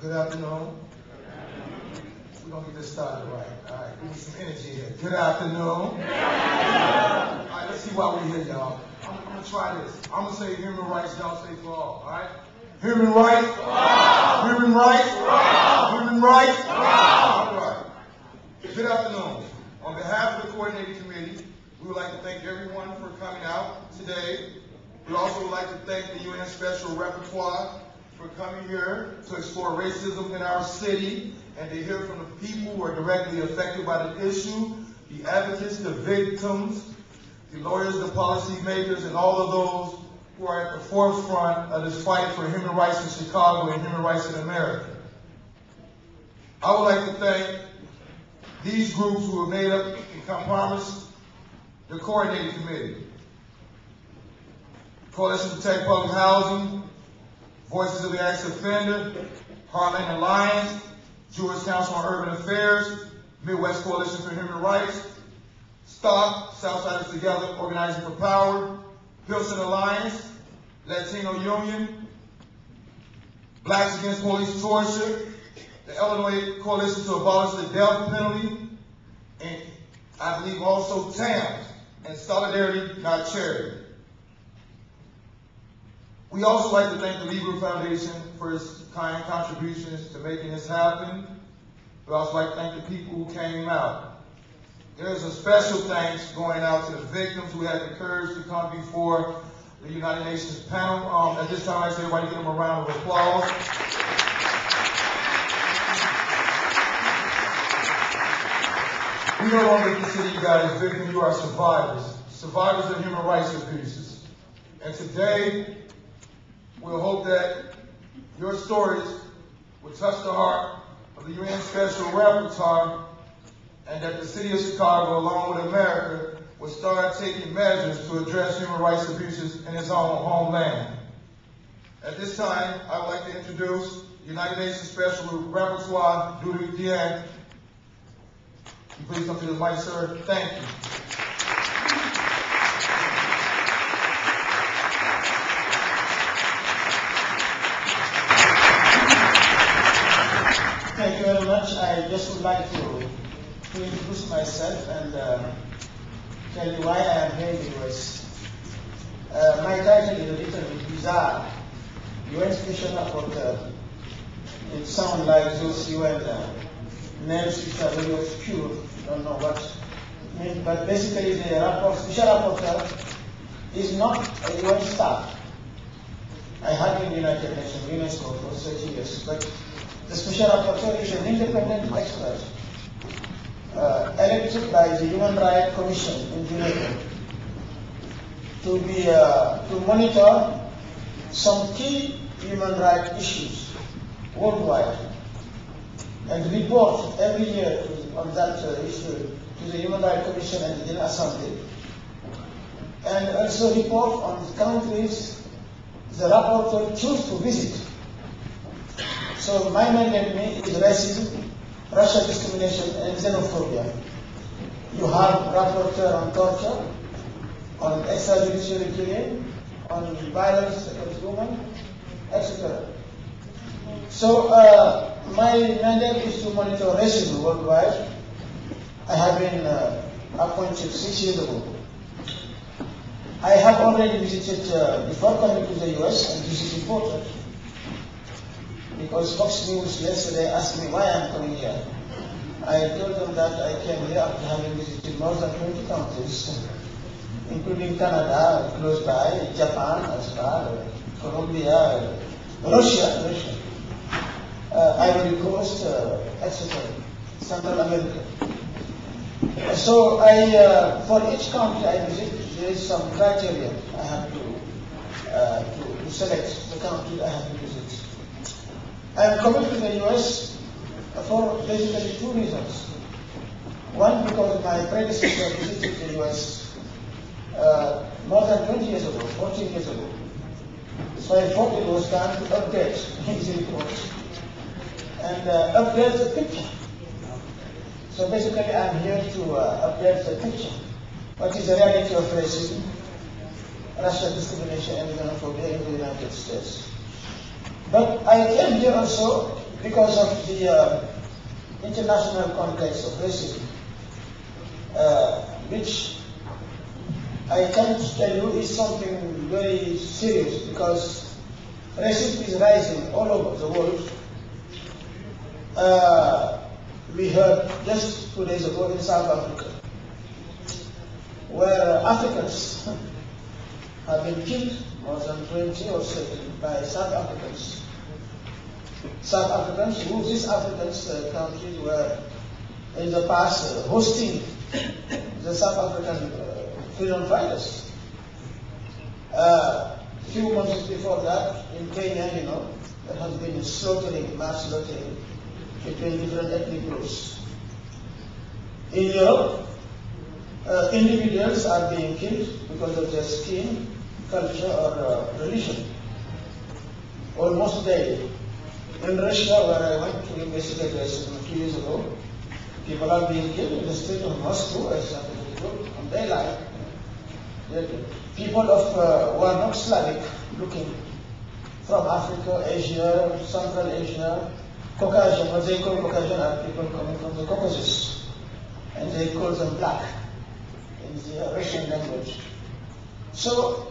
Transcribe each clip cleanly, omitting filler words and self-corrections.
Good afternoon. We're going to get this started right. All right, we need some energy here. Good afternoon. All right, let's see why we're here, y'all. I'm going to try this. I'm going to say human rights, y'all say for all right? Human rights for all. Human rights for all. Human rights for all. All right. Good afternoon. On behalf of the Coordinating Committee, we would like to thank everyone for coming out today. We also would like to thank the UN Special Rapporteur for coming here to explore racism in our city and to hear from the people who are directly affected by the issue, the advocates, the victims, the lawyers, the policymakers, and all of those who are at the forefront of this fight for human rights in Chicago and human rights in America. I would like to thank these groups who have made up and compromised the Coordinating Committee. Coalition to Protect Public Housing, Voices of the Ex-Offender, Heartland Alliance, Jewish Council on Urban Affairs, Midwest Coalition for Human Rights, STOP, Southsiders Together, Organizing for Power, Pilsen Alliance, Latino Union, Blacks Against Police Torture, the Illinois Coalition to Abolish the Death Penalty, and I believe also TAMS, and Solidarity Not Charity. We also like to thank the Legal Foundation for its kind contributions to making this happen. We also like to thank the people who came out. There's a special thanks going out to the victims who had the courage to come before the United Nations panel. At this time, I say everybody give them a round of applause. We no longer consider you guys victims, you are survivors. Survivors of human rights abuses. And today, we'll hope that your stories will touch the heart of the UN Special Rapporteur and that the city of Chicago, along with America, will start taking measures to address human rights abuses in its own homeland. At this time, I would like to introduce United Nations Special Rapporteur, Doudou Diene. Please come to the mic, sir. Thank you. Thank you very much. I just would like to introduce myself and tell you why I am here in the US. My title is a little bit bizarre. UN Special Rapporteur. It sounds like those UN names which are very obscure. Don't know what it means, but basically the Special Rapporteur is not a UN staff. I had in the United Nations, UNESCO, for 30 years, but the Special Rapporteur is an independent expert elected by the Human Rights Commission in Geneva to monitor some key human rights issues worldwide and report every year on that issue to the Human Rights Commission and the General Assembly, and also report on the countries the rapporteur choose to visit. So my mandate is racism, racial discrimination, and xenophobia. You have rapporteur on torture, on extrajudicial killing, on violence against women, etc. So my mandate is to monitor racism worldwide. I have been appointed 6 years ago. I have already visited, before coming to the US, and this is important, because Fox News yesterday asked me why I'm coming here. I told them that I came here after having visited more than 20 countries, including Canada, close by, Japan as well, Colombia, Russia, Ivory Coast, etc., Central America. So for each country I visit, there is some criteria I have to select the country I have to visit. I am coming to the US for basically 2 reasons. One, because my predecessor visited the US more than 20 years ago, 14 years ago. So I thought it was time to update his report and update the picture. So basically I'm here to update the picture. What is the reality of racism, racial discrimination, and xenophobia in the United States? But I came here also because of the international context of racism, which I can tell you is something very serious, because racism is rising all over the world. We heard just 2 days ago in South Africa, where Africans have been killed, more than 20 or 30, by South Africans. South Africans, who these Africans countries were in the past hosting the South African freedom fighters. Few months before that, in Kenya, there has been mass slaughtering between different ethnic groups. In Europe, individuals are being killed because of their skin, culture, or religion, almost daily. In Russia, where I went to investigate racism a few years ago, people are being killed in the street of Moscow, as on daylight. People who are not Slavic looking, from Africa, Asia, Central Asia, Caucasian, what they call Caucasian are people coming from the Caucasus, and they call them black in the Russian language. So,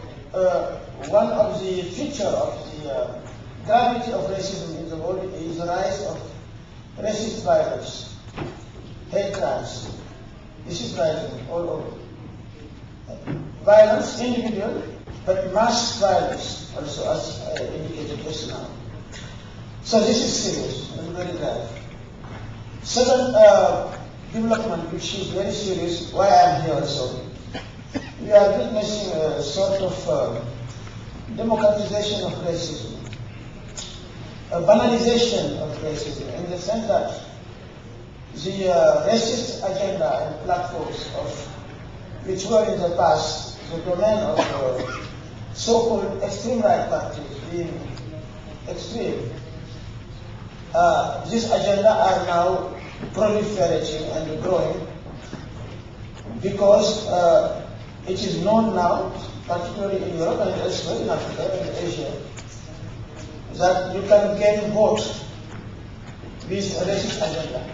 one of the features of the gravity of racism in the world is the rise of racist violence, hate crimes. This is rising all over. Violence, individual, but mass violence also, as I indicated just now. So this is serious and very grave. Second development, which is very serious, why I am here also. We are witnessing a sort of democratization of racism, a banalization of racism, in the sense that the racist agenda and platforms which were in the past the domain of so-called extreme right parties being extreme, this agenda are now proliferating and growing, because it is known now, particularly in Europe and elsewhere in Africa and Asia, that you can gain vote with a racist agenda.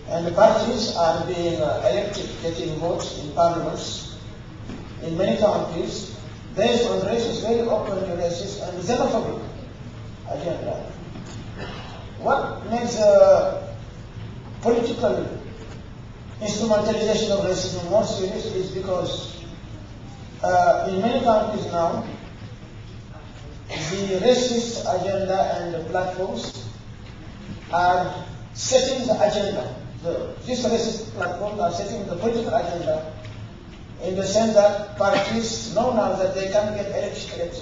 And the parties are being elected, getting votes in parliaments in many countries based on racist, very openly racist and xenophobic agenda. What makes political instrumentalization of racism more serious is because in many countries now, the racist agenda and the platforms are setting the agenda. These racist platforms are setting the political agenda, in the sense that parties know now that they can get elected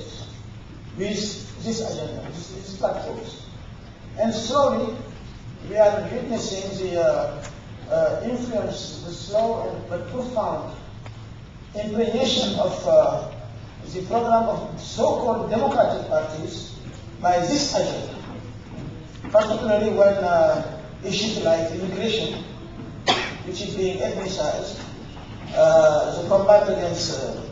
with this agenda, these platforms. And slowly, we are witnessing the influence, the slow but profound impregnation of the program of so-called democratic parties by this agenda, particularly when issues like immigration, which is being ethnicized, the combat against